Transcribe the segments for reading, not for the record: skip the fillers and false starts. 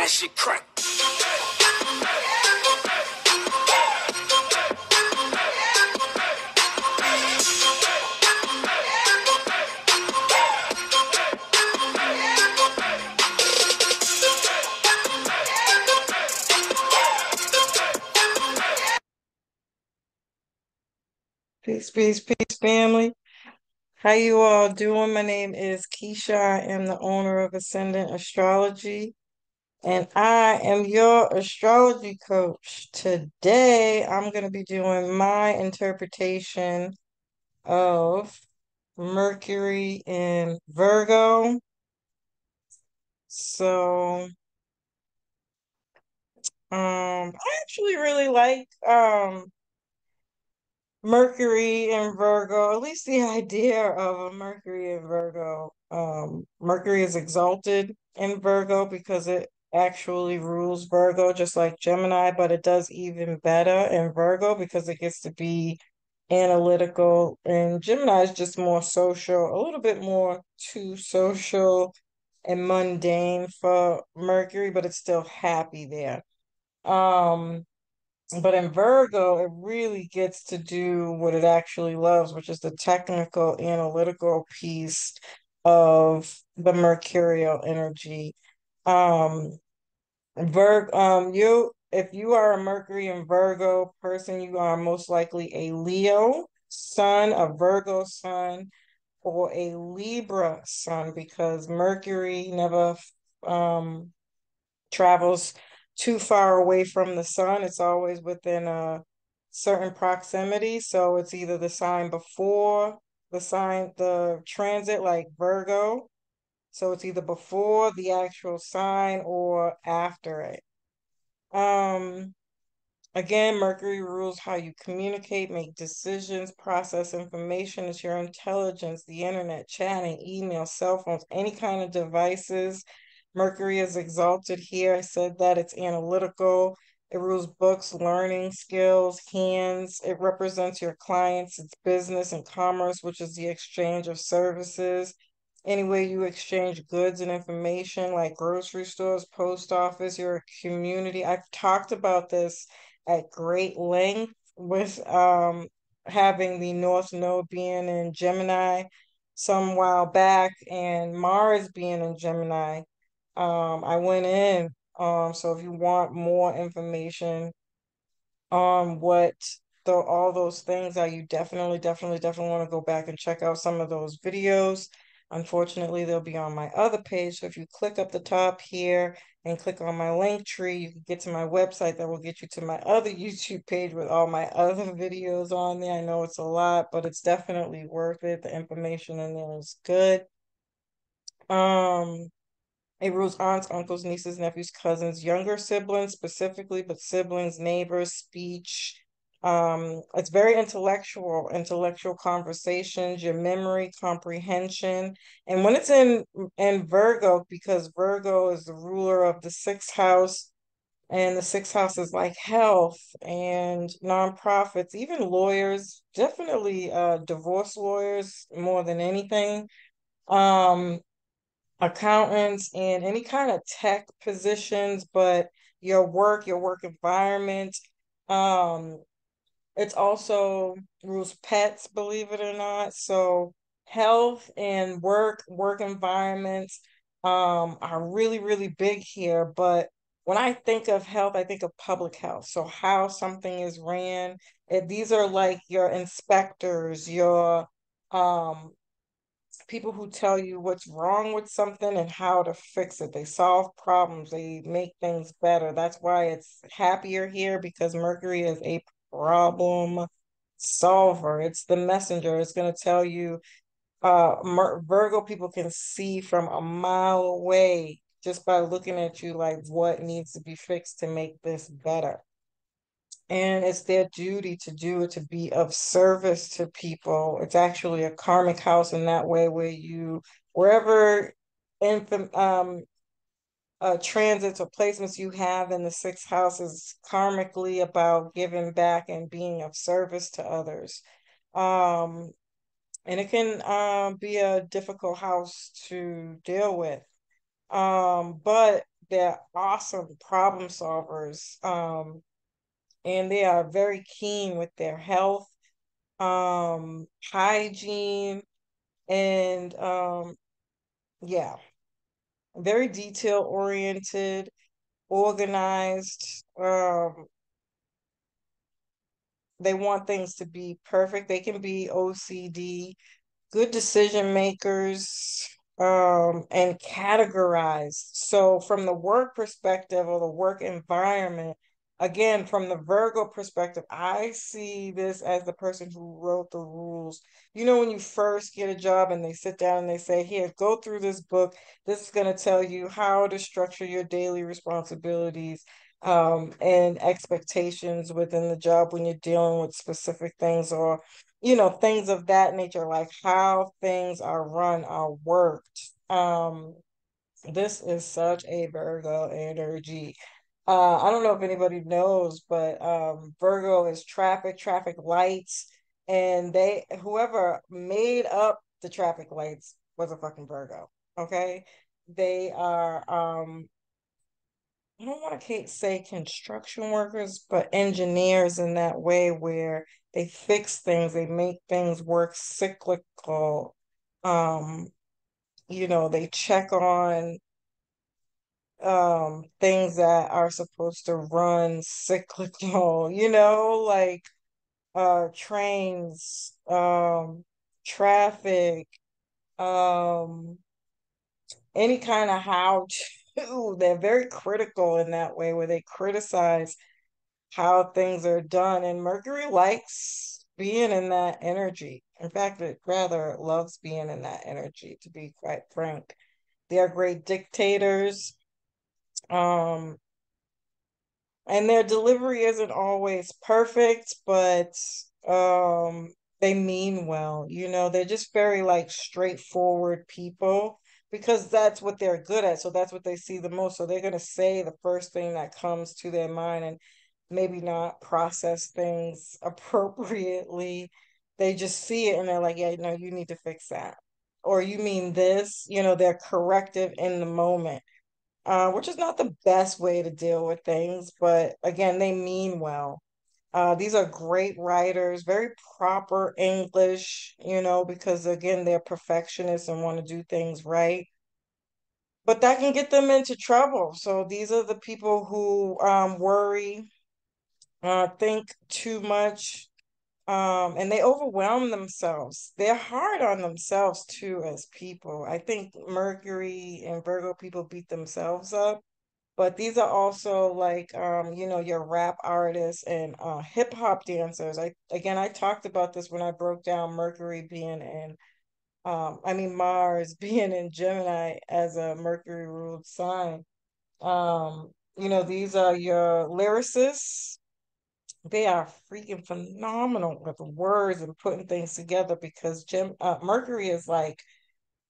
that shit crack. Peace, peace, peace, family. How you all doing? My name is Keisha. I am the owner of Ascendant Astrology, and I am your astrology coach. Today, I'm going to be doing my interpretation of Mercury in Virgo. So, I actually really like Mercury in Virgo, at least the idea of a Mercury in Virgo. Mercury is exalted in Virgo because it actually rules Virgo, just like Gemini, but it does even better in Virgo because it gets to be analytical. And Gemini is just more social, a little bit more too social and mundane for Mercury, but it's still happy there. Um, but in Virgo, it really gets to do what it actually loves, which is the technical, analytical piece of the mercurial energy. Um, if you are a Mercury and Virgo person, you are most likely a Leo sun, a Virgo sun, or a Libra sun, because Mercury never um travels too far away from the sun. It's always within a certain proximity. So it's either the sign before the transit, like Virgo. So it's either before the actual sign or after it. Um, Again, Mercury rules how you communicate, make decisions, process information. It's your intelligence, the internet, chatting, email, cell phones, any kind of devices. Mercury is exalted here. I said that it's analytical. It rules books, learning, skills, hands. It represents your clients, it's business and commerce, which is the exchange of services. Any way you exchange goods and information, like grocery stores, post office, your community. I've talked about this at great length with having the North Node being in Gemini some while back and Mars being in Gemini. I went in. So if you want more information what all those things are, you definitely want to go back and check out some of those videos. Unfortunately, they'll be on my other page. So if you click up the top here and click on my link tree, you can get to my website that will get you to my other YouTube page with all my other videos on there. I know it's a lot, but it's definitely worth it. The information in there is good. Um, it rules aunts, uncles, nieces, nephews, cousins, younger siblings specifically, but siblings, neighbors, speech. It's very intellectual conversations, your memory, comprehension. And when it's in Virgo, because Virgo is the ruler of the sixth house, and the sixth house is like health and nonprofits, even lawyers, definitely divorce lawyers more than anything. Um, Accountants and any kind of tech positions, but your work environment. Um, it's also rules pets, believe it or not. So health and work environments are really, really big here. But when I think of health, I think of public health. So how something is ran. These are like your inspectors, your um people who tell you what's wrong with something and how to fix it. They solve problems, they make things better. That's why it's happier here, because Mercury is a problem solver. It's the messenger. It's going to tell you, Virgo people can see from a mile away just by looking at you, like what needs to be fixed to make this better. And it's their duty to do it, to be of service to people. It's actually a karmic house in that way, where wherever infant, transits or placements you have in the sixth house is karmically about giving back and being of service to others. Um, and it can be a difficult house to deal with. But they're awesome problem solvers. And they are very keen with their health, hygiene, and yeah, very detail oriented, organized. They want things to be perfect. They can be OCD, good decision makers, and categorized. So, from the work perspective or the work environment, again, from the Virgo perspective, I see this as the person who wrote the rules. You know, when you first get a job and they sit down and they say, "Here, go through this book. This is going to tell you how to structure your daily responsibilities." And expectations within the job when you're dealing with specific things, or things of that nature, like how things are run, are worked. This is such a Virgo energy. I don't know if anybody knows, but Virgo is traffic lights, and whoever made up the traffic lights was a fucking Virgo. Okay. They are I don't want to say construction workers, but engineers in that way, where they fix things, they make things work cyclical. Um, they check on things that are supposed to run cyclical, like trains, traffic, um, any kind of how to. They're very critical in that way, where they criticize how things are done. And Mercury likes being in that energy. In fact, it rather loves being in that energy, to be quite frank. They are great dictators. Um, and their delivery isn't always perfect, but they mean well. They're just very like straightforward people, because that's what they're good at. So that's what they see the most. So they're going to say the first thing that comes to their mind, and maybe not process things appropriately. They just see it and they're like, yeah, no, you need to fix that. Or you mean this, they're corrective in the moment, which is not the best way to deal with things, but again, they mean well. These are great writers, very proper English, because again, they're perfectionists and want to do things right. But that can get them into trouble. So these are the people who worry, think too much, and they overwhelm themselves. They're hard on themselves too as people. I think Mercury and Virgo people beat themselves up, but these are also like your rap artists and hip hop dancers. I talked about this when I broke down Mercury being in Mars being in Gemini as a Mercury ruled sign. These are your lyricists. They are freaking phenomenal with words and putting things together, because Mercury is like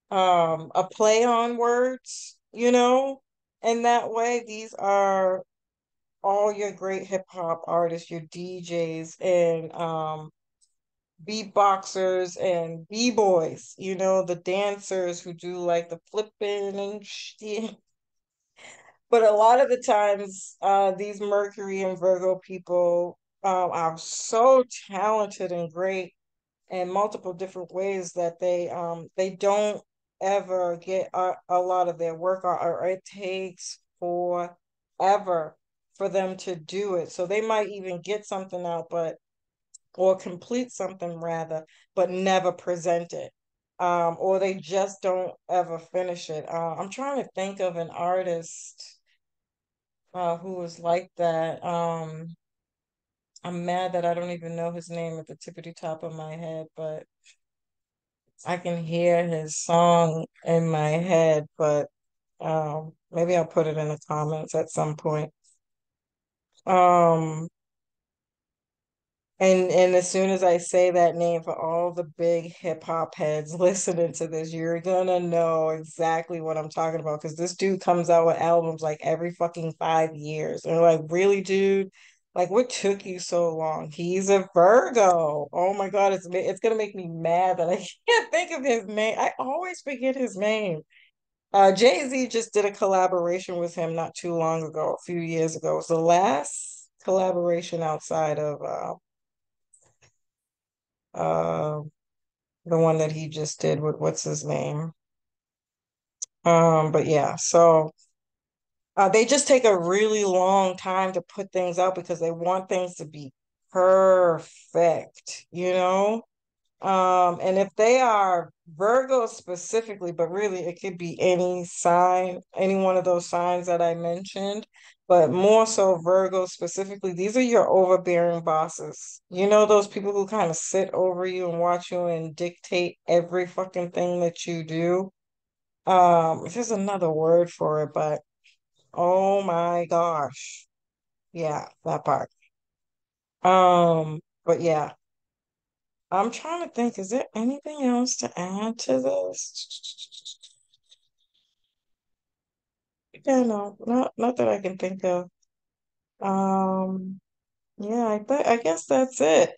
a play on words, in that way. These are all your great hip hop artists, your DJs and beatboxers and b-boys, the dancers who do like the flipping and shit. But a lot of the times, these Mercury and Virgo people are so talented and great in multiple different ways, that they don't ever get a lot of their work, or it takes forever for them to do it. So they might even get something out, or complete something rather, but never present it. Or they just don't ever finish it. I'm trying to think of an artist who was like that. I'm mad that I don't even know his name at the tippity top of my head, but I can hear his song in my head. But maybe I'll put it in the comments at some point. Um, and as soon as I say that name, for all the big hip hop heads listening to this, you're gonna know exactly what I'm talking about, because this dude comes out with albums like every fucking 5 years. And we're like, really, dude? Like, what took you so long? He's a Virgo. Oh my God, it's gonna make me mad that I can't think of his name. I always forget his name. Jay-Z just did a collaboration with him not too long ago, a few years ago. It was the last collaboration outside of uh the one that he just did with what's his name. But yeah, so they just take a really long time to put things out because they want things to be perfect, you know? And if they are Virgo specifically, but really it could be any sign, any one of those signs that I mentioned, but more so Virgo specifically, these are your overbearing bosses. You know, those people who kind of sit over you and watch you and dictate every fucking thing that you do. There's another word for it, but oh my gosh. Yeah, that part. But yeah. I'm trying to think, is there anything else to add to this? Yeah, no, not that I can think of. Um, yeah, I guess that's it.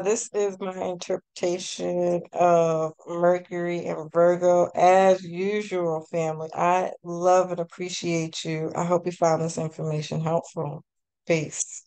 This is my interpretation of Mercury and Virgo as usual, family. I love and appreciate you. I hope you found this information helpful. Peace.